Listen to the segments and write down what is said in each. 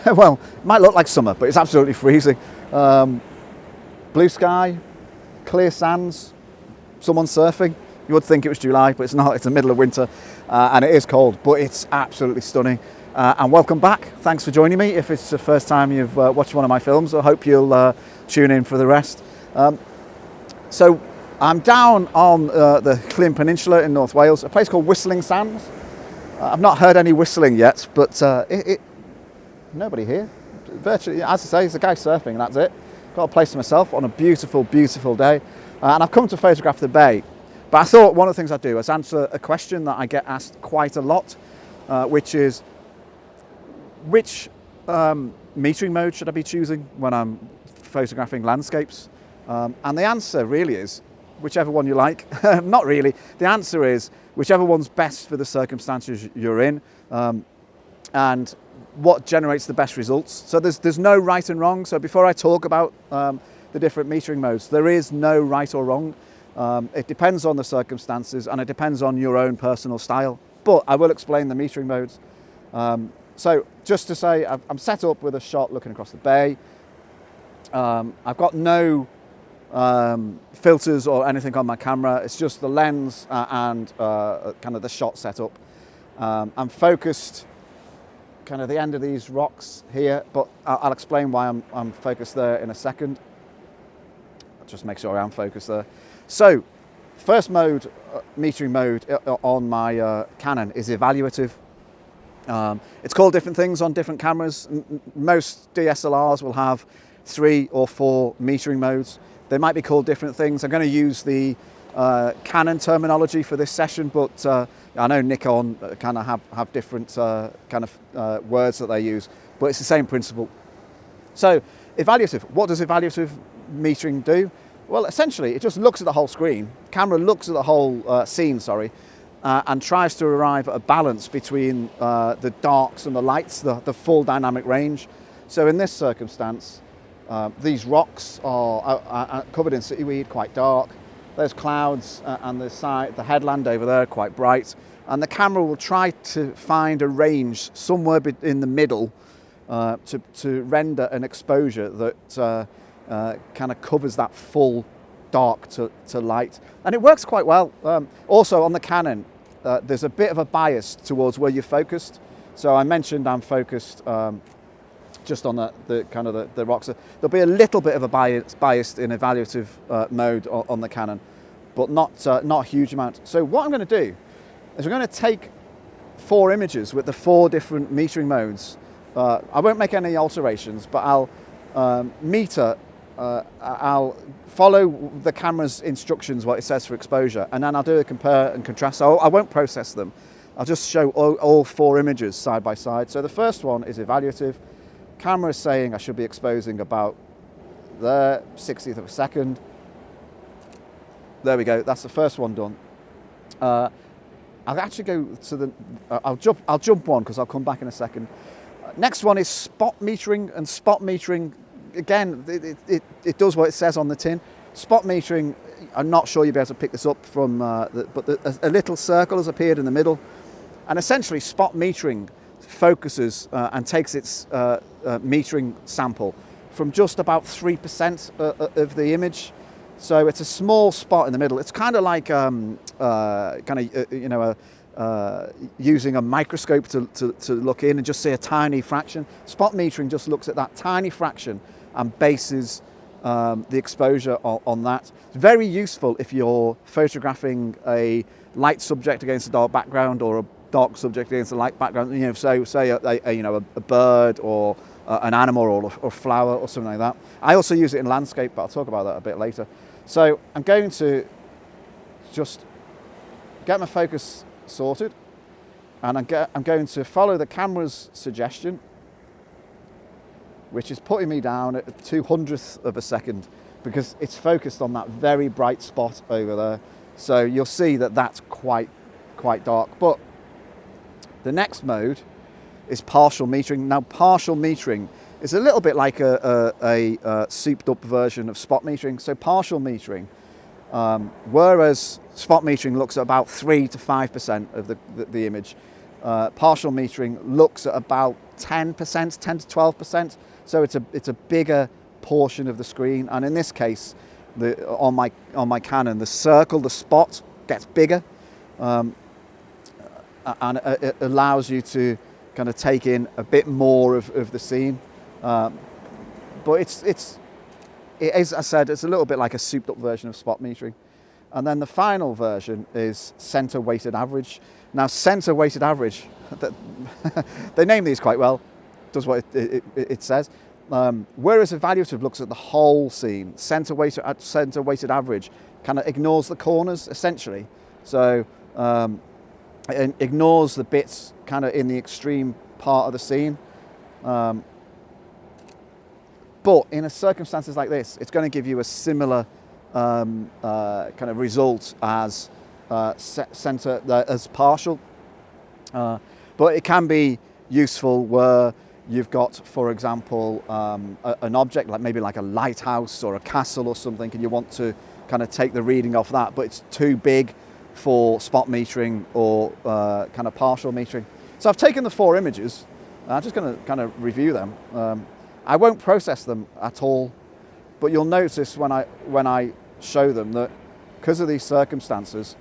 Well, it might look like summer, but it's absolutely freezing. Blue sky, clear sands, someone surfing. You would think it was July, but it's not. It's the middle of winter, and it is cold, but it's absolutely stunning. And welcome back. Thanks for joining me. If it's the first time you've watched one of my films, I hope you'll tune in for the rest. So I'm down on the Llyn Peninsula in North Wales, a place called Whistling Sands. I've not heard any whistling yet, but nobody here. Virtually, as I say, it's a guy surfing, and that's it. Got a place to myself on a beautiful, beautiful day. And I've come to photograph the bay. But I thought one of the things I'd do is answer a question that I get asked quite a lot, which is, which metering mode should I be choosing when I'm photographing landscapes? And the answer really is, whichever one you like. Not really. The answer is, whichever one's best for the circumstances you're in, and what generates the best results. So there's no right and wrong. So before I talk about the different metering modes, there is no right or wrong. It depends on the circumstances, and it depends on your own personal style. But I will explain the metering modes. So just to say, I'm set up with a shot looking across the bay. I've got no filters or anything on my camera. It's just the lens and kind of the shot setup. I'm focused kind of the end of these rocks here, but I'll explain why I'm focused there in a second. Just make sure I am focused there. So first mode, metering mode on my Canon is evaluative. It's called different things on different cameras. Most DSLRs will have 3 or 4 metering modes. They might be called different things. I'm going to use the Canon terminology for this session, but I know Nikon kind of have different kind of words that they use, but it's the same principle. So evaluative, what does evaluative metering do? Well, essentially it just looks at the whole screen. The camera looks at the whole scene, and tries to arrive at a balance between the darks and the lights, the full dynamic range. So in this circumstance, these rocks are covered in seaweed, quite dark. There's clouds and the headland over there, quite bright. And the camera will try to find a range somewhere in the middle to render an exposure that kind of covers that full dark to light. And it works quite well. Also on the Canon, there's a bit of a bias towards where you're focused. So I mentioned I'm focused just on the kind of the rocks. There'll be a little bit of a bias in evaluative mode on the Canon, but not a huge amount. So what I'm going to do is we're going to take 4 images with the 4 different metering modes. I won't make any alterations, but I'll I'll follow the camera's instructions, what it says for exposure, and then I'll do a compare and contrast. So I won't process them. I'll just show all 4 images side by side. So the first one is evaluative. Camera is saying I should be exposing about there, 60th of a second. There we go. That's the first one done. I'll actually go to the. I'll jump one because I'll come back in a second. Next one is spot metering, and spot metering again it does what it says on the tin. Spot metering. I'm not sure you'll be able to pick this up from, but a little circle has appeared in the middle, and essentially spot metering focuses and takes its metering sample from just about 3% of the image. So it's a small spot in the middle. It's kind of like using a microscope to look in and just see a tiny fraction. Spot metering just looks at that tiny fraction and bases the exposure on that. It's very useful if you're photographing a light subject against a dark background, or a dark subject against a light background. You know, so say a bird or an animal or a flower or something like that. I also use it in landscape, but I'll talk about that a bit later. So I'm going to just get my focus sorted, and I'm going to follow the camera's suggestion, which is putting me down at 200th of a second, because it's focused on that very bright spot over there. So you'll see that that's quite dark. But the next mode is partial metering. Now, partial metering is a little bit like a souped up version of spot metering. So partial metering, whereas spot metering looks at about 3 to 5% of the image, Partial metering looks at about 10%, 10 to 12%. So it's a bigger portion of the screen. And in this case, on my Canon, the circle, the spot gets bigger, and it allows you to kind of take in a bit more of the scene. But it is, as I said, it's a little bit like a souped up version of spot metering. And then the final version is center weighted average. Now, center weighted average, they name these quite well, does what it says. Whereas evaluative looks at the whole scene, center weighted average kind of ignores the corners essentially. So it ignores the bits kind of in the extreme part of the scene. But in circumstances like this, it's going to give you a similar kind of result as center as partial. But it can be useful where you've got, for example, an object like maybe like a lighthouse or a castle or something, and you want to kind of take the reading off that, but it's too big for spot metering or kind of partial metering. So I've taken the 4 images. I'm just going to kind of review them. I won't process them at all, but you'll notice when I show them that because of these circumstances,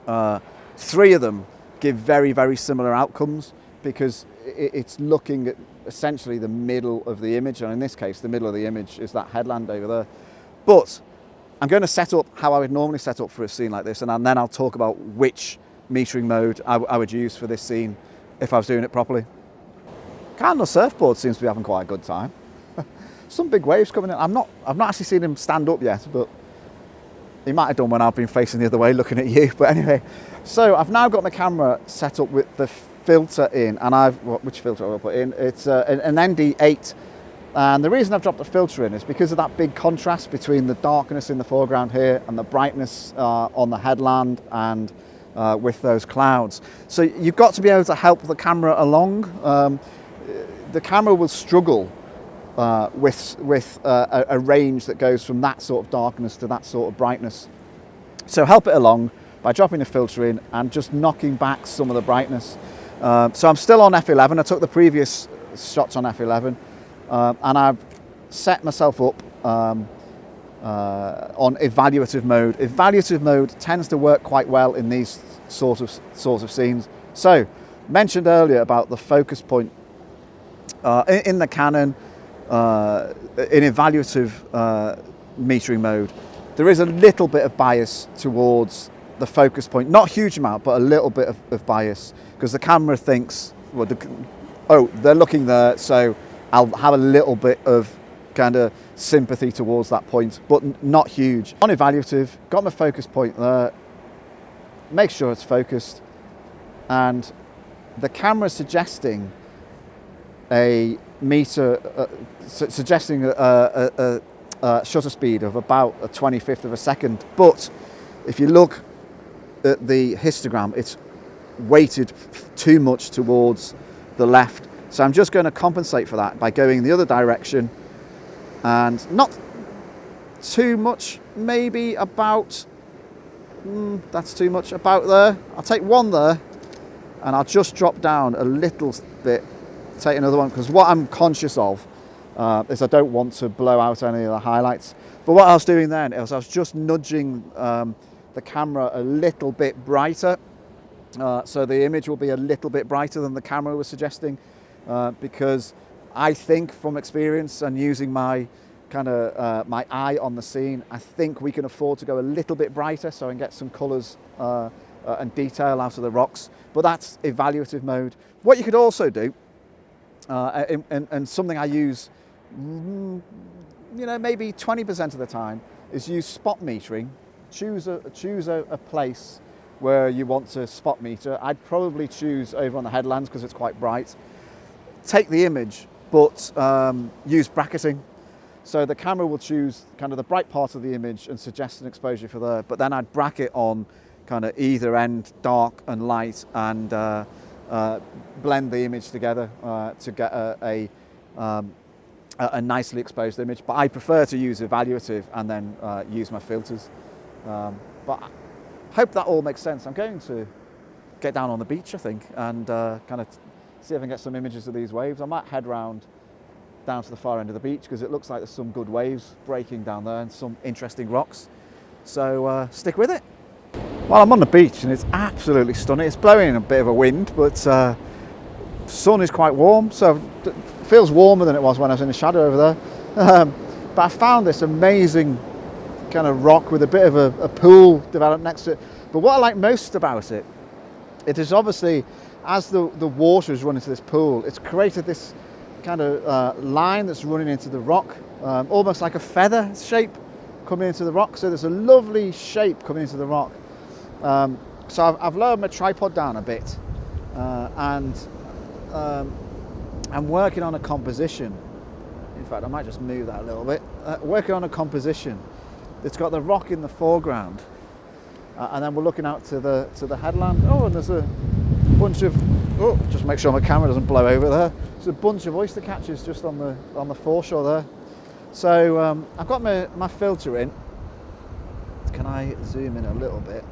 3 of them give very, very similar outcomes because it's looking at essentially the middle of the image, and in this case, the middle of the image is that headland over there. But I'm going to set up how I would normally set up for a scene like this, and then I'll talk about which metering mode I would use for this scene if I was doing it properly. Cardinal surfboard seems to be having quite a good time. Some big waves coming in. I've not actually seen him stand up yet, but he might have done when I've been facing the other way looking at you. But anyway, so I've now got my camera set up with the filter in, and which filter have I put in? It's an ND8, and the reason I've dropped the filter in is because of that big contrast between the darkness in the foreground here and the brightness on the headland and with those clouds. So you've got to be able to help the camera along. The camera will struggle with a range that goes from that sort of darkness to that sort of brightness. So help it along by dropping a filter in and just knocking back some of the brightness. So I'm still on f11. I took the previous shots on f11, and I've set myself up on evaluative mode. Evaluative mode tends to work quite well in these sort of scenes. So mentioned earlier about the focus point in the Canon. In evaluative metering mode, there is a little bit of bias towards the focus point, not a huge amount, but a little bit of bias, because the camera thinks, well, they're looking there, so I'll have a little bit of kind of sympathy towards that point, but not huge. On evaluative, got my focus point there, make sure it's focused, and the camera suggesting a meter, suggesting a shutter speed of about a 25th of a second. But if you look at the histogram, it's weighted too much towards the left. So I'm just going to compensate for that by going the other direction, and not too much, maybe about, that's too much, about there. I'll take 1 there, and I'll just drop down a little bit, take another one, because what I'm conscious of is I don't want to blow out any of the highlights. But what I was doing then is I was just nudging the camera a little bit brighter, so the image will be a little bit brighter than the camera was suggesting, because I think from experience and using my kind of my eye on the scene, I think we can afford to go a little bit brighter so I can get some colours and detail out of the rocks. But that's evaluative mode. What you could also do, and something I use, maybe 20% of the time, is use spot metering. Choose a place where you want to spot meter. I'd probably choose over on the headlands because it's quite bright. Take the image, but use bracketing. So the camera will choose kind of the bright part of the image and suggest an exposure for there, but then I'd bracket on kind of either end, dark and light, and blend the image together to get a nicely exposed image. But I prefer to use evaluative and then use my filters. But I hope that all makes sense. I'm going to get down on the beach, I think, and kind of see if I can get some images of these waves. I might head round down to the far end of the beach because it looks like there's some good waves breaking down there and some interesting rocks. So stick with it. Well, I'm on the beach and it's absolutely stunning. It's blowing a bit of a wind, but the sun is quite warm, so it feels warmer than it was when I was in the shadow over there. But I found this amazing kind of rock with a bit of a pool developed next to it. But what I like most about it, it is obviously, as the water is running to this pool, it's created this kind of line that's running into the rock, almost like a feather shape coming into the rock. So there's a lovely shape coming into the rock. So I've lowered my tripod down a bit, and I'm working on a composition. In fact, I might just move that a little bit. Working on a composition that's got the rock in the foreground, and then we're looking out to the headland. Oh, and there's a bunch of, oh, just make sure my camera doesn't blow over there. There's a bunch of oyster catchers just on the foreshore there. So I've got my filter in. Can I zoom in a little bit?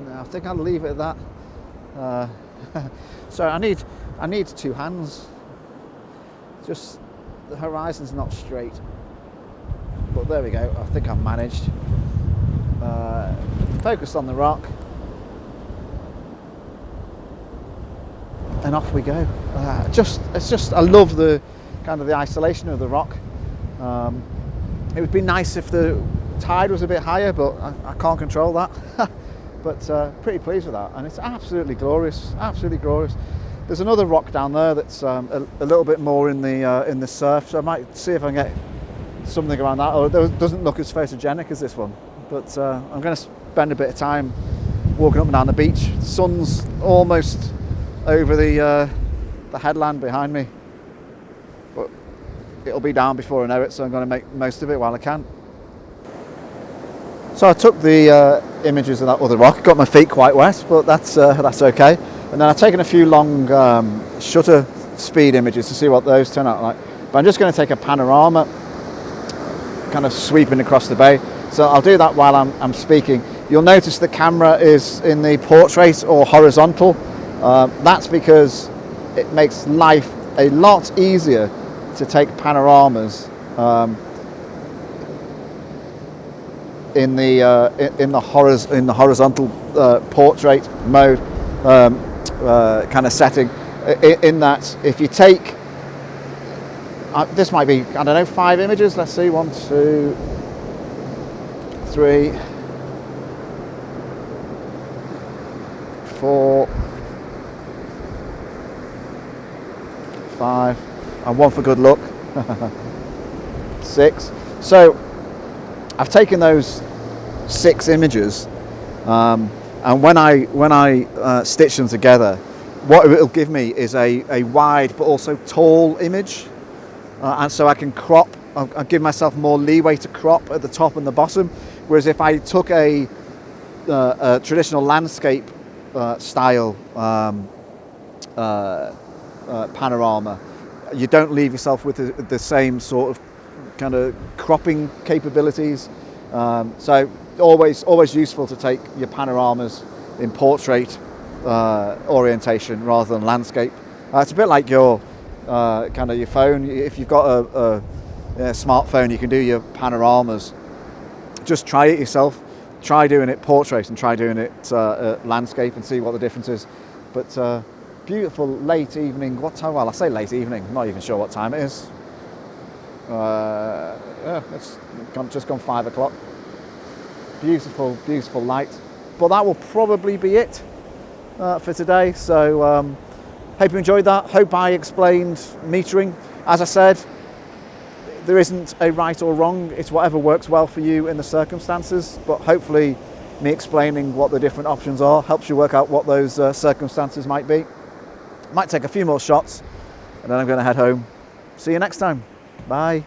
No, I think I'll leave it at that. So I need two hands. Just the horizon's not straight, but there we go. I think I've managed. Focus on the rock, and off we go. It's just I love the kind of the isolation of the rock. It would be nice if the tide was a bit higher, but I can't control that. But pretty pleased with that, and it's absolutely glorious, absolutely glorious. There's another rock down there that's a little bit more in the surf, so I might see if I can get something around that. Or it doesn't look as photogenic as this one, but I'm going to spend a bit of time walking up and down the beach. The sun's almost over the headland behind me, but it'll be down before I know it, so I'm going to make most of it while I can. So I took the images of that other rock, got my feet quite wet, but that's okay. And then I've taken a few long shutter speed images to see what those turn out like. But I'm just going to take a panorama, kind of sweeping across the bay. So I'll do that while I'm speaking. You'll notice the camera is in the portrait or horizontal. That's because it makes life a lot easier to take panoramas in the horizontal portrait mode kind of setting. In that, if you take this might be, I don't know, 5 images. Let's see, 1, 2, 3, 4, 5, and 1 for good luck. 6. So I've taken those 6 images, and when I stitch them together, what it'll give me is a wide but also tall image, and so I can crop. I'll give myself more leeway to crop at the top and the bottom. Whereas if I took a traditional landscape style panorama, you don't leave yourself with the same sort of kind of cropping capabilities. So always useful to take your panoramas in portrait orientation rather than landscape. It's a bit like your kind of your phone. If you've got a smartphone, you can do your panoramas. Just try it yourself. Try doing it portrait and try doing it landscape and see what the difference is. But beautiful late evening. What time? Well, I say late evening. I'm not even sure what time it is. It's just gone 5 o'clock. Beautiful, beautiful light. But that will probably be it for today. So hope you enjoyed that. Hope I explained metering. As I said, there isn't a right or wrong. It's whatever works well for you in the circumstances. But hopefully me explaining what the different options are helps you work out what those circumstances might be. Might take a few more shots and then I'm going to head home. See you next time. Bye.